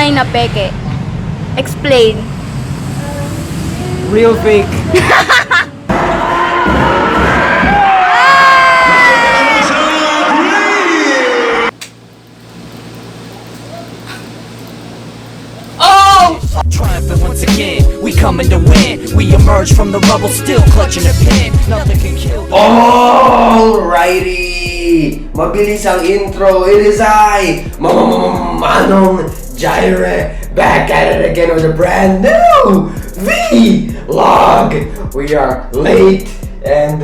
tunay na peke? Explain. Real fake. Triumphant once again, we coming to win. We emerge from the rubble, still clutching the pen. Nothing can kill. Alrighty! Mabilis ang intro. It is I, Manong, Jireh, back at it again with a brand new vlog. We are late and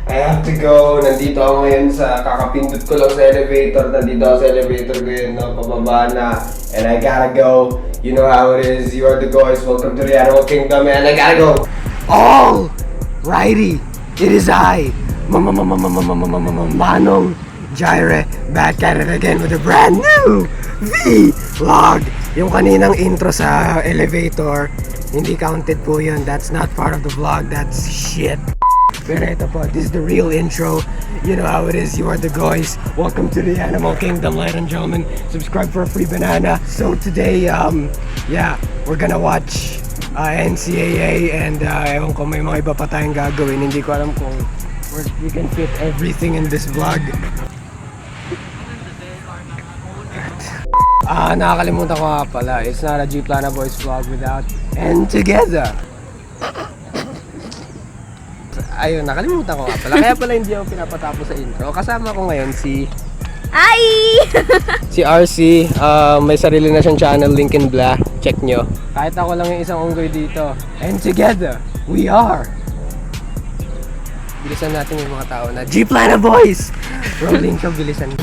I have to go. Nandito ako ngayon sa kakapindot ko lang sa elevator. Nandito ako sa elevator ko yun, no? Pababa na. And I gotta go. You know how it is. You are the Goys. Welcome to the Animal Kingdom, and I gotta go. Alrighty. It is I, Manong, Jireh, back at it again with a brand new vlog. Yung kaninang intro sa elevator, hindi counted po yun. That's not part of the vlog. That's shit. Pero ito po, this is the real intro. You know how it is, you are the Goys. Welcome to the Animal Kingdom, ladies and gentlemen. Subscribe for a free banana. So today, yeah, we're gonna watch NCAA and ewan ko, may mga iba pa tayong gagawin. Hindi ko alam kung we can fit everything in this vlog. Nakakalimutan ko nga pala, it's not a Gplana Boys vlog without and together. Ayun, nakalimutan ko nga pala. Kaya pala hindi ako pinapatapos sa intro. Kasama ko ngayon si si RC. May sarili na siyang channel, link in blah. Check nyo. Kahit ako lang yung isang unggoy dito. And together, we are. Bilisan natin yung mga tao na Gplana Boys! Rolling show, bilisan.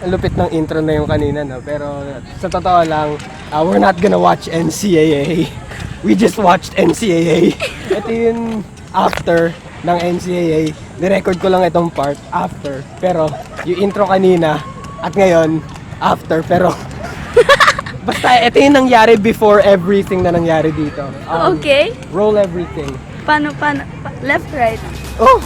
Lupit ng intro na yung kanina, no? Pero sa totoo lang, we're not gonna watch NCAA. We just watched NCAA. Ito yung after ng NCAA. Nirecord ko lang itong part after. Pero yung intro kanina at ngayon after. Pero basta ito yung nangyari before everything na nangyari dito. Okay. Roll everything. Paano? Left, right? Oh!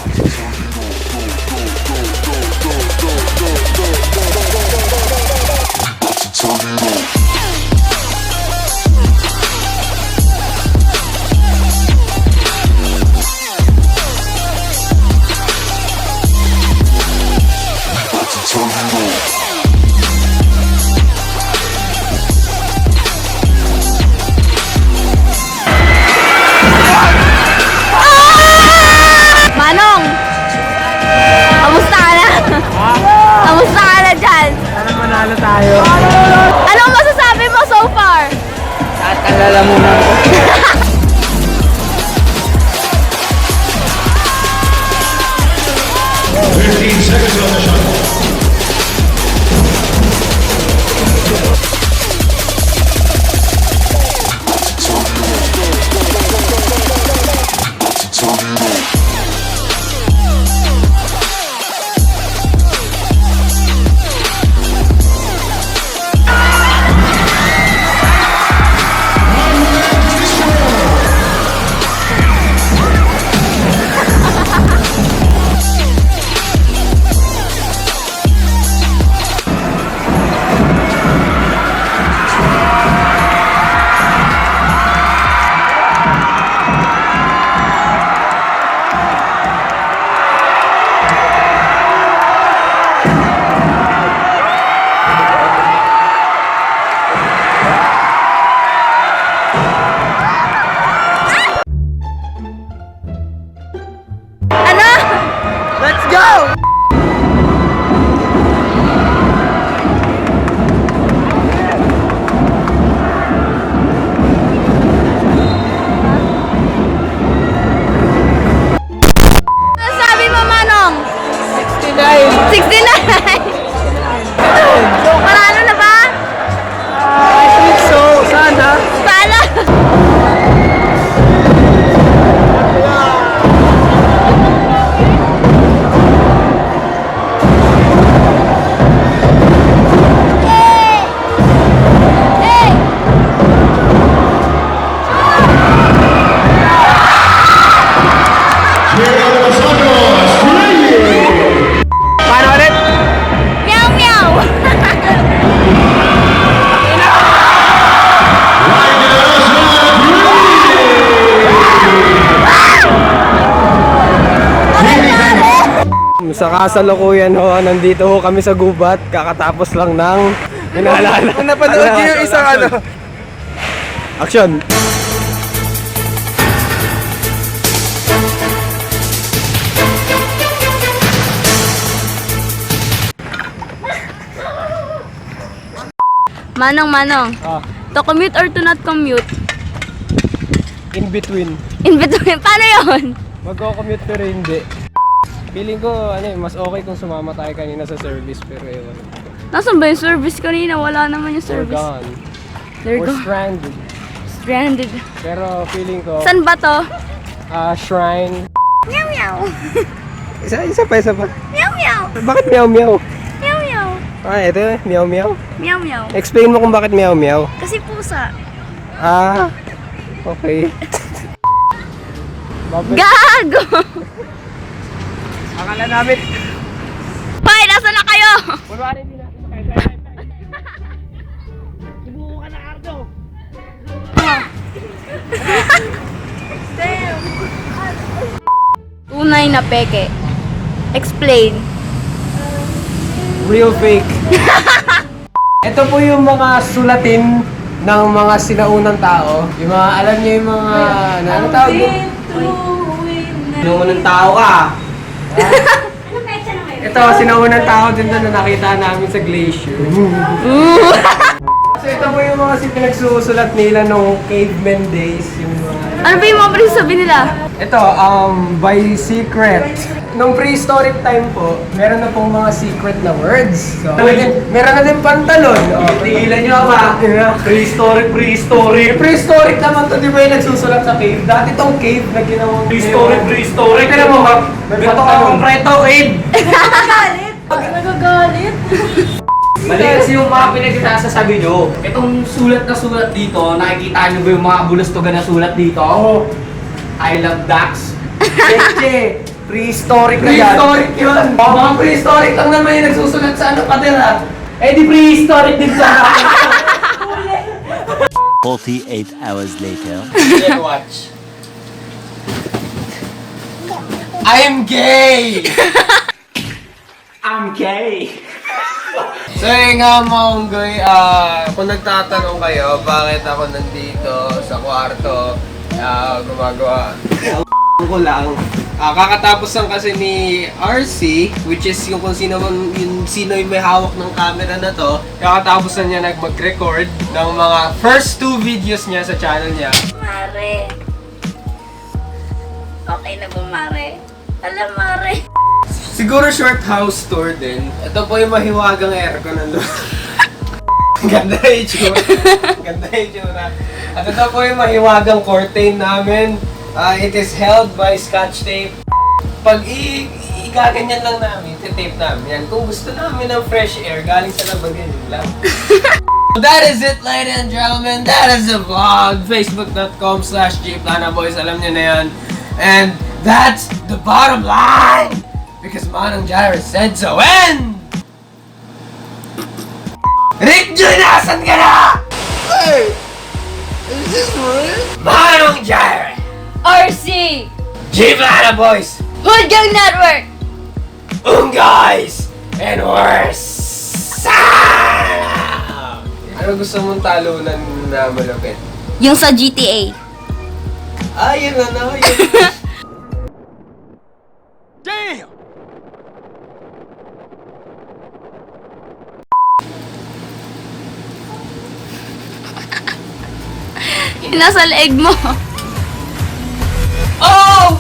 Manong! Kamusta ka na? Kamusta ka na dyan? Sana manalo tayo. Anong masasabi mo so far? At ang lalamunan ko. 15 seconds on the shot. Sa kasalukuyan ho, nandito ho kami sa gubat. Kakatapos lang ng... Kung napanood niyo yung isang ano. Action! Manong. Ah, To commute or to not commute? in between. In between. Paano yun? Magko-commute pero hindi. Feeling ko, mas okay kung sumama tayo kanina sa service pero ewan. Nasaan ba yung service kanina? Wala naman yung We're service. gone. They're We're gone. stranded. Stranded. Pero feeling ko, Saan ba to? shrine. Meow meow. Isa pa. Meow meow. Bakit meow meow? Meow meow. Ah, ito meow meow. Meow meow. Explain mo kung bakit meow meow. Kasi pusa. Ah, okay. Gago! Akala namin. Hoy, nasa na kayo? Kunwari din natin. Subukan na, Ardo. Tunay na peke. Explain. Real fake. Ito po yung mga sulatin ng mga sinaunang tao. Yung mga, alam niyo yung mga, ano tawag mo? Sinaunang tao ka. Ito, sinaunang tao din na nakita namin sa glacier. So ito po yung mga pinagsusulat nila nung caveman days. Yung mga... Ano ba yung mga pinagsasabi nila? Ito, by secret. Nung prehistoric time po, meron na pong mga secret na words. So, meron na din pantalon. Tigilan nyo ba? Prehistoric. Prehistoric naman to, di ba yung nagsusulat sa cave? Dati tong cave na ginawang... Prehistoric. Tignan mo, may Ganito ka pantalon. konkreto, Abe. Nagagalit. Mali kasi yung mga pinagsasabi nyo. Itong sulat na sulat dito, nakikita nyo ba yung mga bulastogan na sulat dito? Oo. I love ducks. Cheche, prehistoric na yan. Prehistoric yun. Mga prehistoric lang naman yung nagsusulat sa ano patira. Eh di prehistoric din sa 48 hours later. watch. I'm gay! I'm gay. So yun nga mga unggoy, kung nagtatanong kayo bakit ako nandito sa kwarto, gumagawa ko lang. Kakatapos lang kasi ni RC, which is yung kung sino yung may hawak ng camera na to. Kakatapos na niya mag-record ng mga first 2 videos niya sa channel niya. Mare. Okay na ba, Mare? Alam, Mare. Siguro short house tour din. Ito po yung mahiwagang aircon nandun. Ganda yung itsura. At ito po yung mahiwagang curtain namin. It is held by scotch tape. Pag igaganyan lang namin, tape namin yan. Kung gusto namin ng fresh air, galing sa labag yun lang. So that is it, ladies and gentlemen. That is the vlog. Facebook.com/Gplana boys. Alam niyo na yan. And that's the bottom line. Because Manong Jireh said so. And Rick Joy, nasan ka na? Hey! Is this real? Manong Jireh! RC! Gplana boys! HUGOT Network! Guys! And worse! Ano gusto mong talunan na malapit? Yung sa GTA. Yun na, yun. Damn! Nasa leeg mo. Oh!